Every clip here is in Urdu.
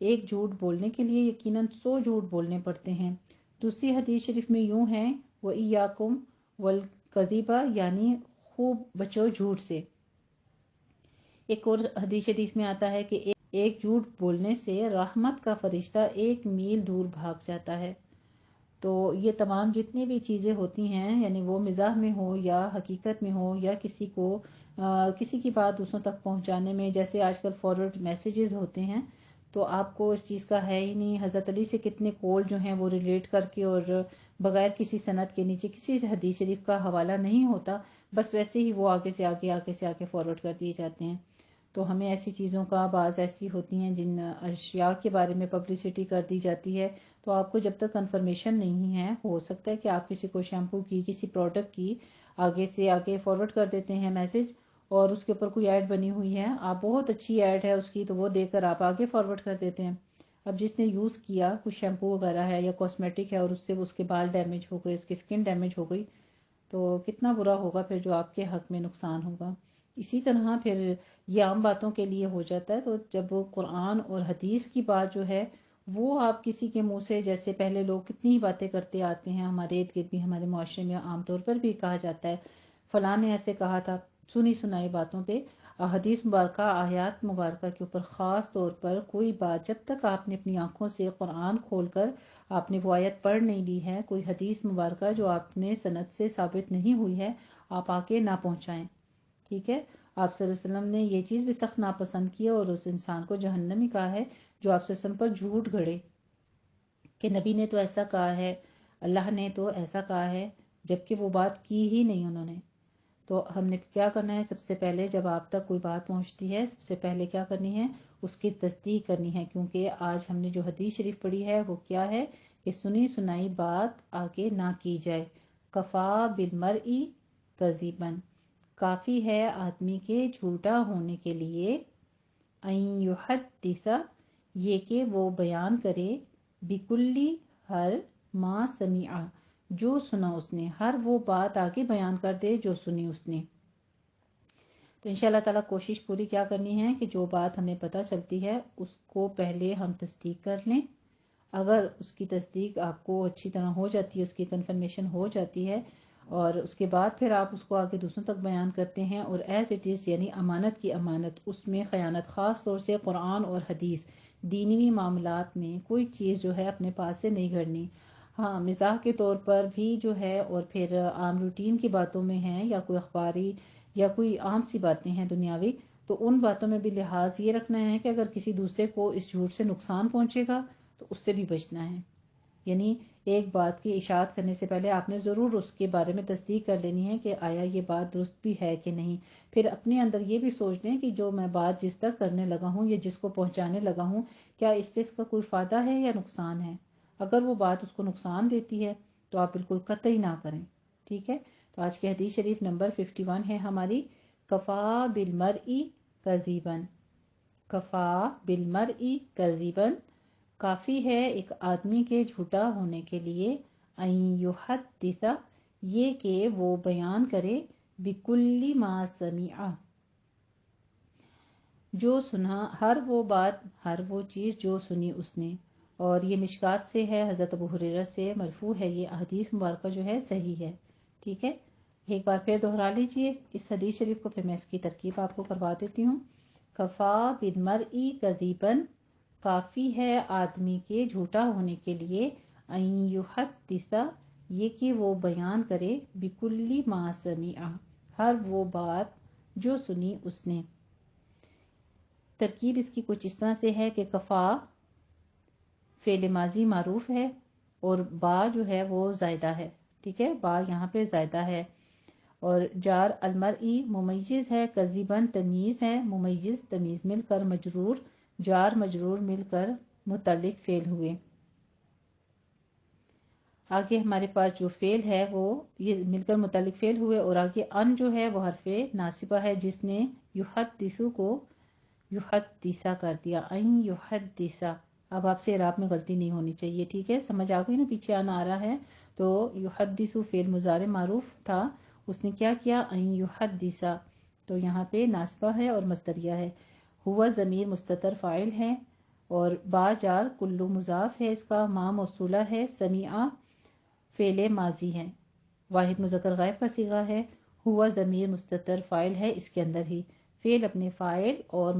ایک جھوٹ بولنے کے لیے یقیناً 100 جھوٹ بولنے پڑتے ہیں۔ دوسری حدیث شریف میں یوں ہے وَإِيَّاكُمْ وَالْكَذِبَ، یعنی خوب بچو جھوٹ سے۔ ایک اور حدیث شریف میں آتا ہے کہ ایک جھوٹ بولنے سے رحمت کا فرشتہ 1 میل دور بھاگ جاتا ہے۔ تو یہ تمام جتنی بھی چیزیں ہوتی ہیں، یعنی وہ مزاح میں ہو یا حقیقت میں ہو یا کسی کی بات دوسروں تک پہنچانے میں، جیسے آج کل فارورڈ میسیجز ہوتے ہیں، تو آپ کو اس چیز کا ہے ہی نہیں۔ حضرت علی سے کتنے قول جو ہیں وہ ریلیٹ کر کے اور بغیر کسی سند کے نیچے کسی حدیث شریف کا حوالہ نہیں ہوتا، بس ویسے ہی وہ آگے سے آگے فارورڈ کر دیے جاتے ہیں۔ تو ہمیں ایسی چیزوں کا، بعض ایسی ہوتی ہیں جن اشیاء کے بارے میں پبلسٹی کر دی جاتی ہے، تو آپ کو جب تک کنفرمیشن نہیں ہے، ہو سکتا ہے کہ آپ کسی کو شیمپو کی، کسی پروڈکٹ کی آگے سے آگے فارورڈ کر دیتے ہیں میسج، اور اس کے اوپر کوئی ایڈ بنی ہوئی ہے، آپ بہت اچھی ایڈ ہے اس کی، تو وہ دیکھ کر آپ آگے فارورڈ کر دیتے ہیں۔ اب جس نے یوز کیا، کچھ شیمپو وغیرہ ہے یا کاسمیٹک ہے، اور اس سے اس کے بال ڈیمیج ہو گئے، اس کی اسکن ڈیمیج ہو گئی، تو کتنا برا ہوگا پھر جو آپ کے حق میں نقصان ہوگا۔ اسی طرح پھر یہ عام باتوں کے لیے ہو جاتا ہے، تو جب وہ قرآن اور حدیث کی بات جو ہے وہ آپ کسی کے منہ سے، جیسے پہلے لوگ کتنی باتیں کرتے آتے ہیں، ہمارے ارد گرد بھی، ہمارے معاشرے میں عام طور پر بھی کہا جاتا ہے فلاں نے ایسے کہا تھا، سنی سنائی باتوں پہ حدیث مبارکہ، آیات مبارکہ کے اوپر خاص طور پر کوئی بات، جب تک آپ نے اپنی آنکھوں سے قرآن کھول کر آپ نے وہ آیت پڑھ نہیں لی ہے، کوئی حدیث مبارکہ جو آپ نے سند سے ثابت نہیں ہوئی ہے، آپ آگے نہ پہنچائیں، ٹھیک ہے؟ آپ صلی اللہ علیہ وسلم نے یہ چیز بھی سخت ناپسند کی اور اس انسان کو جہنمی کہا ہے جو آپ صلی اللہ علیہ وسلم پر جھوٹ گھڑے کہ نبی نے تو ایسا کہا ہے، اللہ نے تو ایسا کہا ہے، جبکہ وہ بات کی ہی نہیں انہوں نے۔ تو ہم نے کیا کرنا ہے؟ سب سے پہلے جب آپ تک کوئی بات پہنچتی ہے، سب سے پہلے کیا کرنی ہے؟ اس کی تصدیق کرنی ہے، کیونکہ آج ہم نے جو حدیث شریف پڑھی ہے وہ کیا ہے کہ سنی سنائی بات آگے نہ کی جائے۔ کفا بالمرء کذبا، کافی ہے آدمی کے جھوٹا ہونے کے لیے، ان یحدث، یہ کہ وہ بیان کرے، بکلی، ہر، ما سمع، جو سنا اس نے، ہر وہ بات آگے بیان کر دے جو سنی اس نے۔ تو انشاءاللہ تعالیٰ کوشش پوری کیا کرنی ہے کہ جو بات ہمیں پتہ چلتی ہے اس کو پہلے ہم تصدیق کر لیں۔ اگر اس کی تصدیق آپ کو اچھی طرح ہو جاتی ہے، اس کی کنفرمیشن ہو جاتی ہے، اور اس کے بعد پھر آپ اس کو آگے دوسروں تک بیان کرتے ہیں، اور ایز اٹ از، یعنی امانت کی امانت، اس میں خیانت، خاص طور سے قرآن اور حدیث، دینی معاملات میں کوئی چیز جو ہے اپنے پاس سے نہیں گھڑنی۔ ہاں، مزاح کے طور پر بھی جو ہے، اور پھر عام روٹین کی باتوں میں ہیں، یا کوئی اخباری یا کوئی عام سی باتیں ہیں دنیاوی، تو ان باتوں میں بھی لحاظ یہ رکھنا ہے کہ اگر کسی دوسرے کو اس جھوٹ سے نقصان پہنچے گا تو اس سے بھی بچنا ہے۔ یعنی ایک بات کی اشاعت کرنے سے پہلے آپ نے ضرور اس کے بارے میں تصدیق کر لینی ہے کہ آیا یہ بات درست بھی ہے کہ نہیں۔ پھر اپنے اندر یہ بھی سوچ لیں کہ جو میں بات جس تک کرنے لگا ہوں یا جس کو پہنچانے لگا ہوں، کیا اس سے اس کا کوئی فائدہ ہے یا نقصان ہے؟ اگر وہ بات اس کو نقصان دیتی ہے تو آپ بالکل قطعی نہ کریں، ٹھیک ہے؟ تو آج کی حدیث شریف نمبر 51 ہے ہماری، کفا بالمرء کذبا، کفا بالمرء کذبا، کافی ہے ایک آدمی کے جھوٹا ہونے کے لیے، ان یحدث، یہ کہ وہ بیان کرے، بکل ما سمع، جو سنا، ہر وہ بات، ہر وہ چیز جو سنی اس نے۔ اور یہ مشکات سے ہے، حضرت ابو ہریرہ سے مرفوع ہے، یہ حدیث مبارکہ جو ہے صحیح ہے، ٹھیک ہے؟ ایک بار پھر دوہرا لیجئے اس حدیث شریف کو، پھر میں اس کی ترکیب آپ کو کروا دیتی ہوں۔ کفا بالمرء کذبا، کافی ہے آدمی کے جھوٹا ہونے کے لیے، ان یحدث، یہ کہ وہ بیان کرے، بکل ما سمع، ہر وہ بات جو سنی اس نے۔ ترکیب اس کی کچھ اس طرح سے ہے کہ کفا فعل ماضی معروف ہے، اور با جو ہے وہ زائدہ ہے، ٹھیک ہے؟ با یہاں پہ زائدہ ہے، اور جار المرئی ممیز ہے، کذبن تمیز ہے، ممیز تمیز مل کر مجرور، جار مجرور مل کر متعلق فعل ہوئے۔ آگے ہمارے پاس جو فعل ہے وہ یہ مل کر متعلق فعل ہوئے، اور آگے ان جو ہے وہ حرف ناصبہ ہے جس نے یحدثو کو یحدثا کر دیا، این یحدثا۔ اب آپ سے اعراب میں غلطی نہیں ہونی چاہیے، ٹھیک ہے؟ سمجھ آ گئی نا؟ پیچھے آنا آ رہا ہے تو یحدثو فعل مضارع معروف تھا، اس نے کیا کیا؟ این یحدثا، تو یہاں پہ ناصبہ ہے اور مصدریہ ہے۔ ہوا ضمیر مستتر فاعل ہے، اور با جار کلو مضاف ہے اس کا، ما موصولہ ہے، سمیع فعل ماضی ہے، واحد مذکر غائب کا صیغہ ہے، ہوا ضمیر مستتر فاعل ہے اس کے اندر ہی، فعل اپنے فاعل اور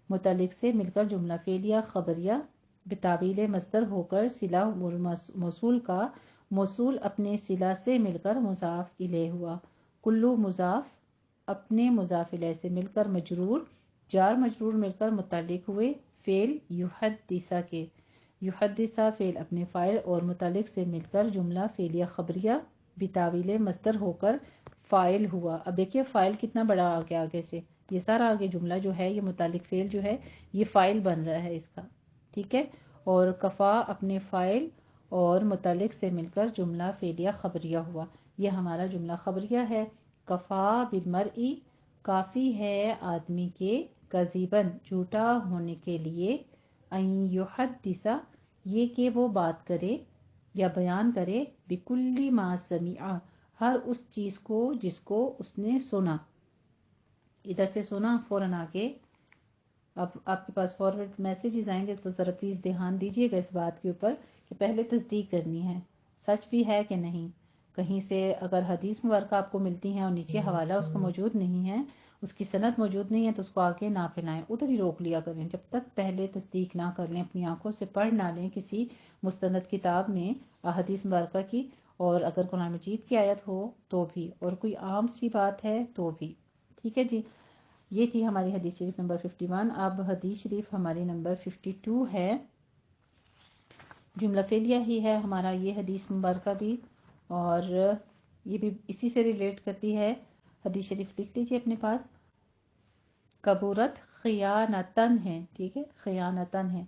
متعلق سے مل کر جملہ فعلیہ خبریہ بتاویل مصدر ہو کر صلہ موصول کا موصول اپنے صلہ سے مل کر مضاف الیہ ہوا، کلو مضاف اپنے مضاف الیہ سے مل کر مجرور، جار مجرور مل کر متعلق ہوئے فعل یحدث کے، یحدث فعل اپنے فاعل اور متعلق سے مل کر جملہ فعلیہ خبریہ بتاویل مصدر ہو کر فاعل ہوا۔ اب دیکھیے فاعل کتنا بڑا آ گیا آگے سے، یہ سارا آگے جملہ جو ہے یہ متعلق فعل جو ہے یہ فاعل بن رہا ہے اس کا، ٹھیک ہے، اور کفا اپنے فاعل اور متعلق سے مل کر جملہ فعلیہ خبریہ ہوا، یہ ہمارا جملہ خبریہ ہے۔ کفا بالمرئی کافی ہے آدمی کے، کذیبن جھوٹا ہونے کے لیے، ان یحدث یہ کہ وہ بات کرے یا بیان کرے، بکل ما سمع ہر اس چیز کو جس کو اس نے سنا، ادھر سے سنا فوراً آگے اب آپ کے پاس فارورڈ میسیجز آئیں گے تو ذرا پلیز دھیان دیجیے گا اس بات کے اوپر کہ پہلے تصدیق کرنی ہے سچ بھی ہے کہ نہیں، کہیں سے اگر حدیث مبارکہ آپ کو ملتی ہیں اور نیچے حوالہ اس کو موجود نہیں ہے، اس کی سند موجود نہیں ہے تو اس کو آگے نہ پھیلائیں، ادھر ہی روک لیا کریں جب تک پہلے تصدیق نہ کر لیں، اپنی آنکھوں سے پڑھ نہ لیں کسی مستند کتاب میں احادیث مبارکہ کی، اور اگر قرآن مجید کی آیت ہو تو بھی، اور کوئی عام سی بات ہے تو بھی، ٹھیک ہے جی۔ یہ تھی ہماری حدیث شریف نمبر 51۔ اب حدیث شریف ہماری نمبر 52 ہے، جملہ فعلیہ ہی ہے ہمارا یہ حدیث مبارکہ بھی، اور یہ بھی اسی سے ریلیٹ کرتی ہے۔ حدیث شریف لکھ لیجیے اپنے پاس، کبورت خیانتن ہے، ٹھیک ہے، خیانتن ہے،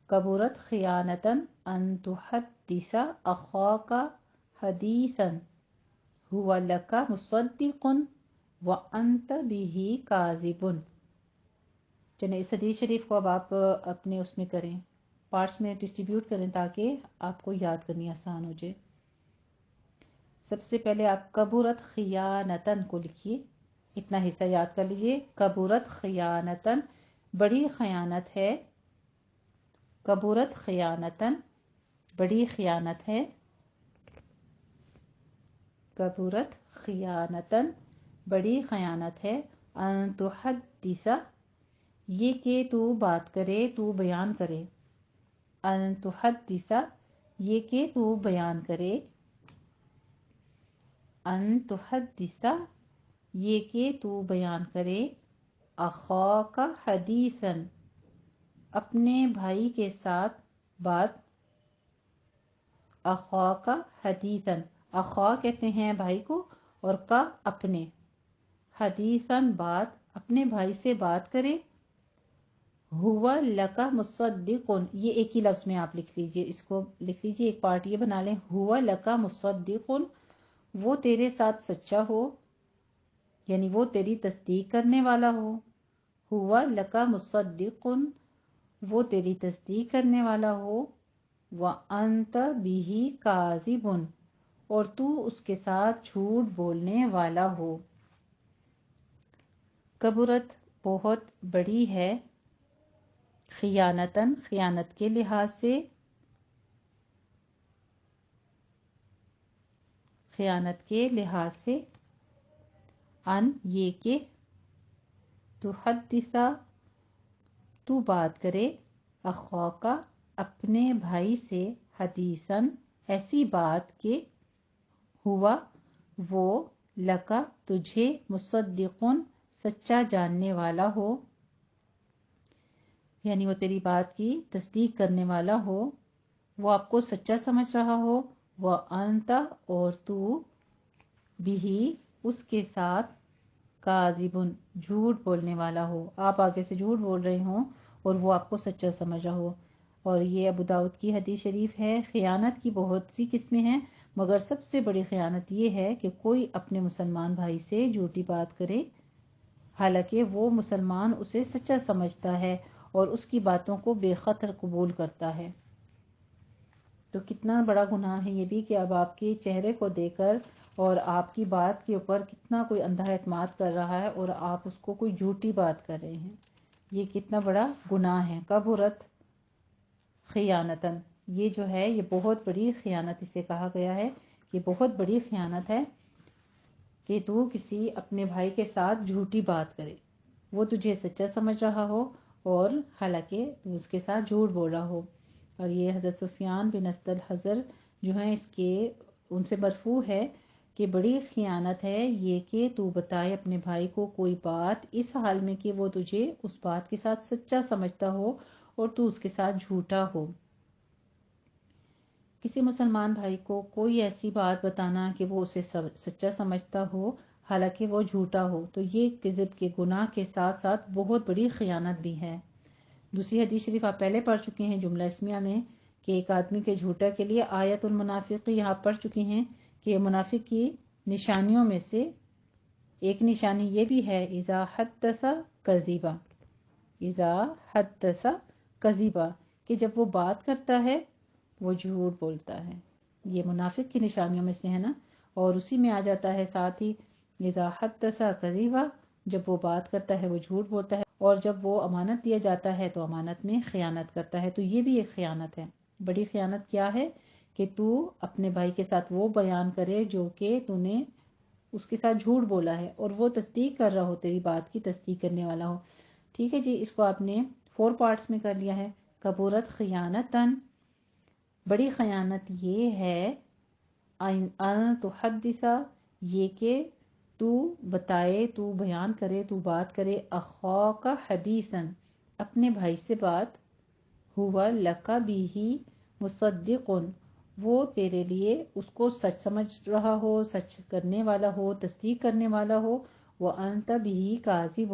کبورت خیانتن ان تحدث اخاک حدیثا هو لک مصدق وانت به کاذب۔ چلیں اس حدیث شریف کو اب آپ اپنے اس میں کریں، پارٹس میں ڈسٹریبیوٹ کریں تاکہ آپ کو یاد کرنی آسان ہو جائے۔ سب سے پہلے آپ کبورت خیانتن کو لکھیے، اتنا حصہ یاد کر لیجیے، کبورت خیانتن بڑی خیانت ہے، کبورت خیانتن بڑی خیانت ہے، کبورت خیانتن بڑی خیانت ہے، ان تحدث یہ کہ تو بات کرے، تو بیان کرے، ان تحدث یہ کہ تو بیان کرے، ان تحدث یہ کہ تو بیان کرے، اخاک حدیثا اپنے بھائی کے ساتھ بات، اخاک حدیثا اخا کہتے ہیں بھائی کو، اور کا اپنے، حدیثاً بات اپنے بھائی سے بات کرے، ہوا لکا مصدق یہ ایک ہی لفظ میں آپ لکھ لیجئے، اس کو لکھ لیجئے، ایک پارٹ یہ بنا لیں، ہوا لکا مصدق وہ تیرے ساتھ سچا ہو، یعنی وہ تیری تصدیق کرنے والا ہو، ہوا لکا مصدق وہ تیری تصدیق کرنے والا ہو، وَأَنْتَ بِهِ كَاذِبٌ اور تو اس کے ساتھ جھوٹ بولنے والا ہو۔ کبرت بہت بڑی ہے، خیانتاً خیانت کے لحاظ سے، خیانت کے لحاظ سے، ان یہ کہ تحدث تو بات کرے، اخاک اپنے بھائی سے، حدیثاً ایسی بات کہ ہوا وہ لکا تجھے، مصدقن سچا جاننے والا ہو، یعنی وہ تیری بات کی تصدیق کرنے والا ہو، وہ آپ کو سچا سمجھ رہا ہو، وَأَنْتَ اور تو، بھی اس کے ساتھ، کاذبن جھوٹ بولنے والا ہو، آپ آگے سے جھوٹ بول رہے ہوں اور وہ آپ کو سچا سمجھ رہا ہو۔ اور یہ ابو داؤد کی حدیث شریف ہے۔ خیانت کی بہت سی قسمیں ہیں مگر سب سے بڑی خیانت یہ ہے کہ کوئی اپنے مسلمان بھائی سے جھوٹی بات کرے حالانکہ وہ مسلمان اسے سچا سمجھتا ہے اور اس کی باتوں کو بے خطر قبول کرتا ہے۔ تو کتنا بڑا گناہ ہے یہ بھی کہ اب آپ کے چہرے کو دیکھ کر اور آپ کی بات کے اوپر کتنا کوئی اندھا اعتماد کر رہا ہے اور آپ اس کو کوئی جھوٹی بات کر رہے ہیں، یہ کتنا بڑا گناہ ہے. کبرت خیانتن، یہ جو ہے یہ بہت بڑی خیانت اسے کہا گیا ہے. یہ بہت بڑی خیانت ہے کہ تو کسی اپنے بھائی کے ساتھ جھوٹی بات کرے، وہ تجھے سچا سمجھ رہا ہو اور حالانکہ تو اس کے ساتھ جھوٹ بول رہا ہو. اور یہ حضرت سفیان بن اسد الحضر جو ہیں اس کے ان سے مرفوع ہے کہ بڑی خیانت ہے یہ کہ تو بتائے اپنے بھائی کو کوئی بات اس حال میں کہ وہ تجھے اس بات کے ساتھ سچا سمجھتا ہو اور تو اس کے ساتھ جھوٹا ہو. کسی مسلمان بھائی کو کوئی ایسی بات بتانا کہ وہ اسے سچا سمجھتا ہو حالانکہ وہ جھوٹا ہو، تو یہ کذب کے گناہ کے ساتھ ساتھ بہت بڑی خیانت بھی ہے. دوسری حدیث شریف آپ پہلے پڑھ چکے ہیں جملہ اسمیہ میں کہ ایک آدمی کے جھوٹا کے لیے آیت المنافق یہاں پڑھ چکے ہیں کہ منافق کی نشانیوں میں سے ایک نشانی یہ بھی ہے اذا حدث کذبا، اذا حدث کذبا، کہ جب وہ بات کرتا ہے وہ جھوٹ بولتا ہے. یہ منافق کی نشانیوں میں سے ہے نا، اور اسی میں آ جاتا ہے ساتھ ہی اذا حدث کذبا، جب وہ بات کرتا ہے وہ جھوٹ بولتا ہے، اور جب وہ امانت دیا جاتا ہے تو امانت میں خیانت کرتا ہے. تو یہ بھی ایک خیانت ہے. بڑی خیانت کیا ہے کہ تو اپنے بھائی کے ساتھ وہ بیان کرے جو کہ تو نے اس کے ساتھ جھوٹ بولا ہے اور وہ تصدیق کر رہا ہو، تیری بات کی تصدیق کرنے والا ہو. ٹھیک ہے جی، اس کو آپ نے 4 پارٹس میں کر لیا ہے. کبورت خیانتن، بڑی خیانت یہ ہے ان تحدث، یہ کہ تو بتائے، تو بیان کرے، تو بات کرے اخاک حدیثن، اپنے بھائی سے بات، ہوا لکا بھی مصدق، وہ تیرے لیے اس کو سچ سمجھ رہا ہو، سچ کرنے والا ہو، تصدیق کرنے والا ہو، وانت بھی کاذب،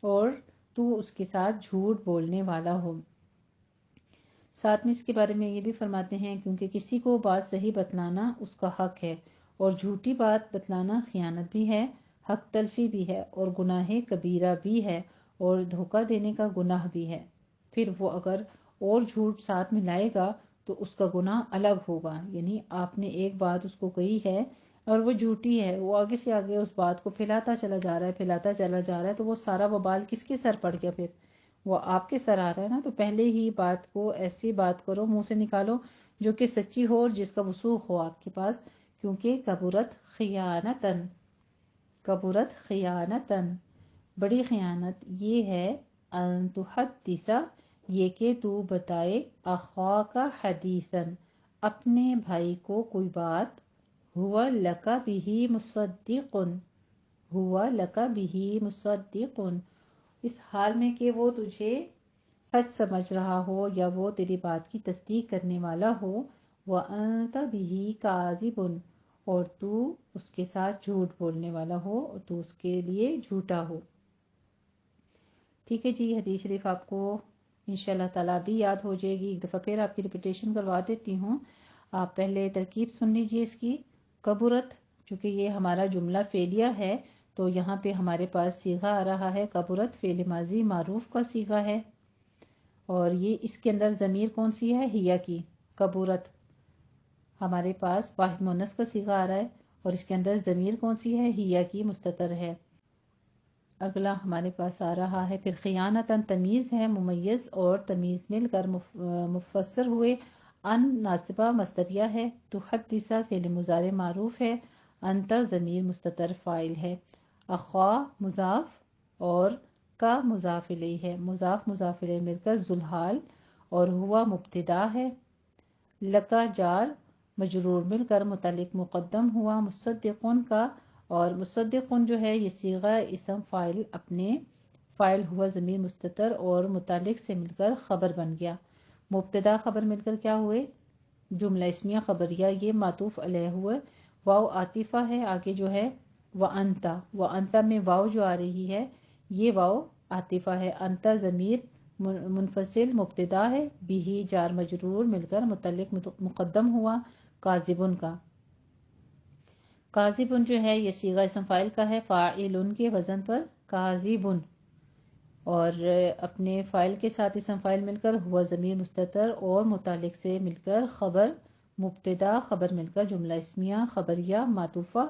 اور تو اس کے ساتھ جھوٹ بولنے والا ہو. ساتھ میں اس کے بارے میں یہ بھی فرماتے ہیں کیونکہ کسی کو بات صحیح بتلانا اس کا حق ہے، اور جھوٹی بات بتلانا خیانت بھی ہے، حق تلفی بھی ہے، اور گناہ کبیرہ بھی ہے، اور دھوکہ دینے کا گناہ بھی ہے. پھر وہ اگر اور جھوٹ ساتھ میں لائے گا تو اس کا گناہ الگ ہوگا. یعنی آپ نے ایک بات اس کو کہی ہے اور وہ جھوٹی ہے، وہ آگے سے آگے اس بات کو پھیلاتا چلا جا رہا ہے، پھیلاتا چلا جا رہا ہے، تو وہ سارا وبال کس کے سر پڑ گیا؟ پھر وہ آپ کے سر آ رہا ہے نا. تو پہلے ہی بات کو ایسی بات کرو، منہ سے نکالو جو کہ سچی ہو اور جس کا وثوق ہو آپ کے پاس. کیونکہ کبورت خیانتن، کبورت خیانتن، بڑی خیانت یہ ہے ان تحدث، یہ کہ تو بتائے اخاک حدیثن، اپنے بھائی کو کوئی بات، ہوا لکا بھی مصدق، ہوا لکا بھی مصدق، اس حال میں کہ وہ تجھے سچ سمجھ رہا ہو یا وہ تیری بات کی تصدیق کرنے والا ہو، وانت بھی کاذب، اور تو اس کے ساتھ جھوٹ بولنے والا ہو اور تو اس کے لیے جھوٹا ہو. ٹھیک ہے جی، حدیث شریف آپ کو انشاءاللہ تعالیٰ بھی یاد ہو جائے گی. ایک دفعہ پھر آپ کی ریپیٹیشن کروا دیتی ہوں. آپ پہلے ترکیب سن لیجئے اس کی. کبورت، چونکہ یہ ہمارا جملہ فعلیہ ہے تو یہاں پہ ہمارے پاس صیغہ آ رہا ہے کبورت، فعل ماضی معروف کا صیغہ ہے، اور یہ اس کے اندر ضمیر کون سی ہے؟ ہیا کی. کبورت ہمارے پاس واحد مؤنث کا صیغہ آ رہا ہے اور اس کے اندر ضمیر کون سی ہے؟ ہیا کی مستتر ہے. اگلا ہمارے پاس آ رہا ہے پھر خیانتاً، تمیز ہے، ممیز اور تمیز مل کر مفسر ہوئے. ان ناصبہ مصدریہ ہے، تحدث فعل مضارع معروف ہے، انت ضمیر مستتر فاعل ہے، اخا مضاف اور کا مضاف الیہ ہے، مضاف مضاف الیہ مل کر ذوالحال، اور ہوا مبتدا ہے، لکا جار مجرور مل کر متعلق مقدم ہوا مصدقون کا، اور مصدقون جو ہے یہ صیغہ اسم فاعل اپنے فاعل ہوا ضمیر مستتر اور متعلق سے مل کر خبر بن گیا. مبتدا خبر مل کر کیا ہوئے؟ جملہ اسمیہ خبریہ. یہ معطوف علیہ ہوئے، واو عاطفہ ہے، آگے جو ہے وانتا، وانتا میں واو جو آ رہی ہے یہ واو عاطفہ ہے، انتا ضمیر منفصل مبتدا ہے، بھی جار مجرور مل کر متعلق مقدم ہوا کاذبن کا. کاذبن جو ہے یہ صیغہ اسم فاعل کا ہے، فاعلن کے وزن پر کاذبن، اور اپنے فاعل کے ساتھ اسم فاعل مل کر ہوا ضمیر مستتر اور متعلق سے مل کر خبر، مبتدا خبر مل کر جملہ اسمیہ خبریہ معطوفہ،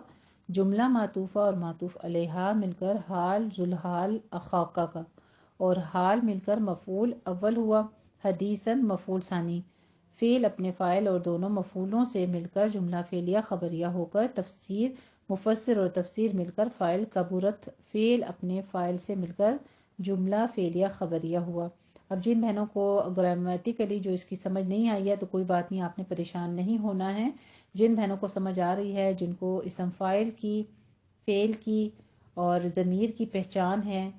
جملہ معطوفہ اور معطوف علیہا مل کر حال ذوالحال اخاقہ کا، اور حال مل کر مفعول اول ہوا، حدیثاً مفعول ثانی، فعل اپنے فاعل اور دونوں مفعولوں سے مل کر جملہ فعلیہ خبریہ ہو کر، تفسیر مفسر اور تفسیر مل کر فاعل، کبورت فعل اپنے فاعل سے مل کر جملہ فعلیہ خبریہ ہوا۔ اب جن بہنوں کو گرامیٹیکلی جو اس کی سمجھ نہیں آئی ہے تو کوئی بات نہیں، آپ نے پریشان نہیں ہونا ہے۔ جن بہنوں کو سمجھ آ رہی ہے، جن کو اسم فاعل کی، فعل کی اور ضمیر کی پہچان ہے،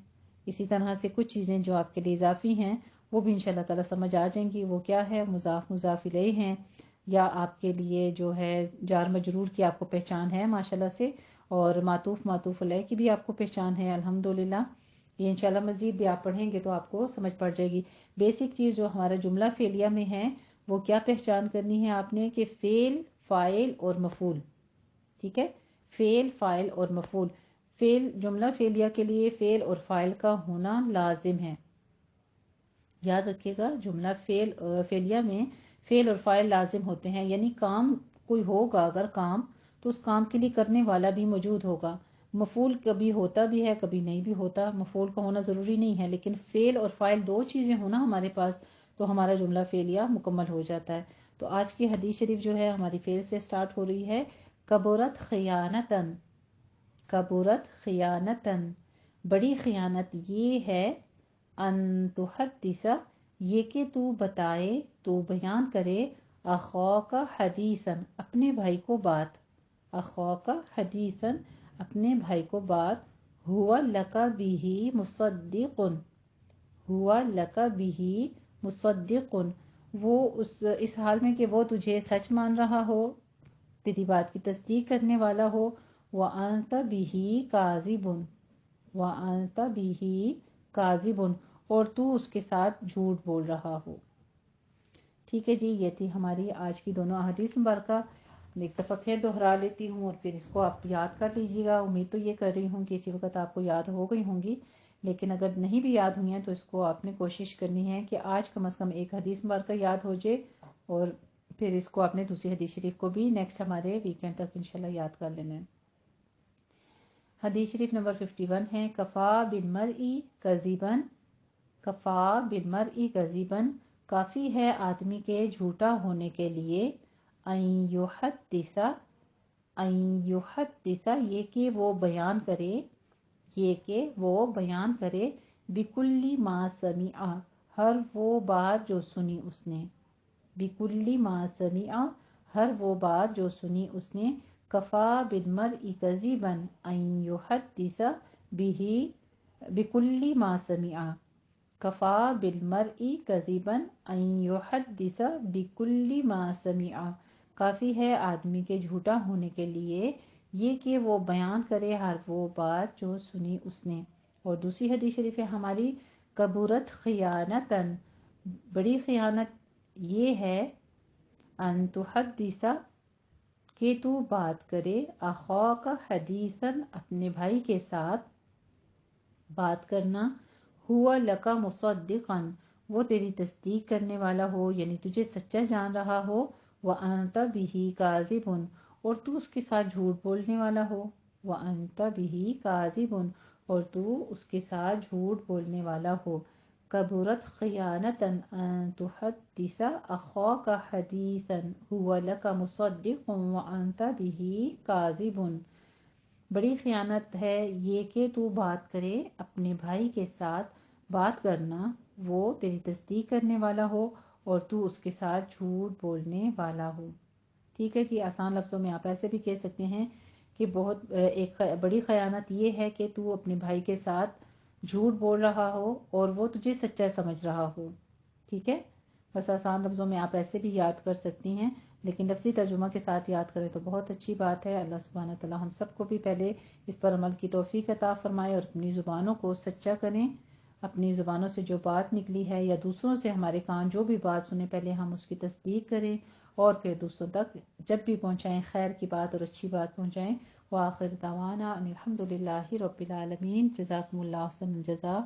اسی طرح سے کچھ چیزیں جو آپ کے لیے اضافی ہیں وہ بھی انشاءاللہ تعالی سمجھ آ جائیں گی۔ وہ کیا ہے؟ مضاف مضاف الیہ ہیں، یا آپ کے لیے جو ہے جار مجرور کی آپ کو پہچان ہے ماشاءاللہ سے، اور معطوف معطوف علیہ کی بھی آپ کو پہچان ہے الحمدللہ۔ یہ انشاءاللہ مزید بھی آپ پڑھیں گے تو آپ کو سمجھ پڑ جائے گی۔ بیسک چیز جو ہمارا جملہ فعلیہ میں ہے وہ کیا پہچان کرنی ہے آپ نے کہ فعل، فاعل اور مفعول، ٹھیک ہے؟ فعل، فاعل اور مفعول۔ فعل جملہ فعلیہ کے لیے فعل اور فاعل کا ہونا لازم ہے، یاد رکھیے گا۔ جملہ فعلیہ میں فعل اور فاعل لازم ہوتے ہیں، یعنی کام کوئی ہوگا اگر کام تو اس کام کے لیے کرنے والا بھی موجود ہوگا۔ مفعول کبھی ہوتا بھی ہے کبھی نہیں بھی ہوتا، مفعول کا ہونا ضروری نہیں ہے، لیکن فعل اور فاعل دو چیزیں ہونا ہمارے پاس تو ہمارا جملہ فعلیہ مکمل ہو جاتا ہے۔ تو آج کی حدیث شریف جو ہے ہماری فعل سے سٹارٹ ہو رہی ہے، کبرت خیانتن، کبرت خیانتن، بڑی خیانت یہ ہے، ان تحدث یہ کہ تو بتائے، تو بیان کرے، اخوک حدیثاً اپنے بھائی کو بات، اخوک حدیثاً اپنے بھائی کو بات، ہوا لک بہ مصدق، ہوا لک بہ مصدق، وہ اس حال میں کہ وہ تجھے سچ مان رہا ہو، تیری بات کی تصدیق کرنے والا ہو، وَأَنْتَ بِهِ كَاذِبٌ، وَأَنْتَ بِهِ كَاذِبٌ اور تو اس کے ساتھ جھوٹ بول رہا ہو۔ ٹھیک ہے جی، یہ تھی ہماری آج کی دونوں احادیث مبارکہ۔ ایک دفعہ پھر دہرا لیتی ہوں اور پھر اس کو آپ یاد کر لیجیے گا۔ امید تو یہ کر رہی ہوں کہ اسی وقت آپ کو یاد ہو گئی ہوں گی، لیکن اگر نہیں بھی یاد ہوئی ہیں تو اس کو آپ نے کوشش کرنی ہے کہ آج کم از کم ایک حدیث مبارکہ یاد ہو جائے، اور پھر اس کو آپ نے دوسری حدیث شریف کو بھی نیکسٹ ہمارے ویکینڈ تک انشاءاللہ یاد کر لینا ہے۔ حدیث شریف نمبر 51 ہے، کفا بالمرء کذبا، کفا بالمرء کذبا کافی ہے آدمی کے جھوٹا ہونے کے لیے، ان یحدث، ان یحدث یہ کہ وہ بیان کرے، یہ کہ وہ بیان کرے، بکل ما سمع ہر وہ بات جو سنی اس نے، بکل ما سمع ہر وہ بات جو سنی اس نے، کفا بالمرء کذبا ان یحدث بہ بکل ما سمع، کفا بالمرء کذبا ان یحدث بکل ما سمع کافی ہے آدمی کے جھوٹا ہونے کے لیے یہ کہ وہ بیان کرے ہر وہ بات جو سنی اس نے۔ اور دوسری حدیث شریف ہے ہماری، کبرت خیانتن بڑی خیانت یہ ہے، ان تحدث کہ تو بات کرے، اخوک حدیثاً اپنے بھائی کے ساتھ بات کرنا، ہوا لک مصدقا وہ تیری تصدیق کرنے والا ہو، یعنی تجھے سچا جان رہا ہو، وانت بہ کاذب اور تو اس کے ساتھ جھوٹ بولنے والا ہو، وانت بہ کاذب اور تو اس کے ساتھ جھوٹ بولنے والا ہو، کبرت خیانتا ان تحدث اخاک حدیثا هو لک مصدق وانت بہ کاذب بڑی خیانت ہے یہ کہ تو بات کرے، اپنے بھائی کے ساتھ بات کرنا، وہ تیری تصدیق کرنے والا ہو اور تو اس کے ساتھ جھوٹ بولنے والا ہو۔ ٹھیک ہے جی، آسان لفظوں میں آپ ایسے بھی کہہ سکتے ہیں کہ بہت ایک بڑی خیانت یہ ہے کہ تو اپنے بھائی کے ساتھ جھوٹ بول رہا ہو اور وہ تجھے سچا سمجھ رہا ہو۔ ٹھیک ہے، بس آسان لفظوں میں آپ ایسے بھی یاد کر سکتی ہیں، لیکن لفظی ترجمہ کے ساتھ یاد کریں تو بہت اچھی بات ہے۔ اللہ سبحانہ تعالی ہم سب کو بھی پہلے اس پر عمل کی توفیق عطا فرمائے اور اپنی زبانوں کو سچا کریں، اپنی زبانوں سے جو بات نکلی ہے یا دوسروں سے ہمارے کان جو بھی بات سنیں پہلے ہم اس کی تصدیق کریں اور پھر دوسروں تک جب بھی پہنچائیں خیر کی بات اور اچھی بات پہنچائیں۔ وآخر دعوانا ان الحمد للہ رب العالمین، جزاکم اللہ احسن الجزاء۔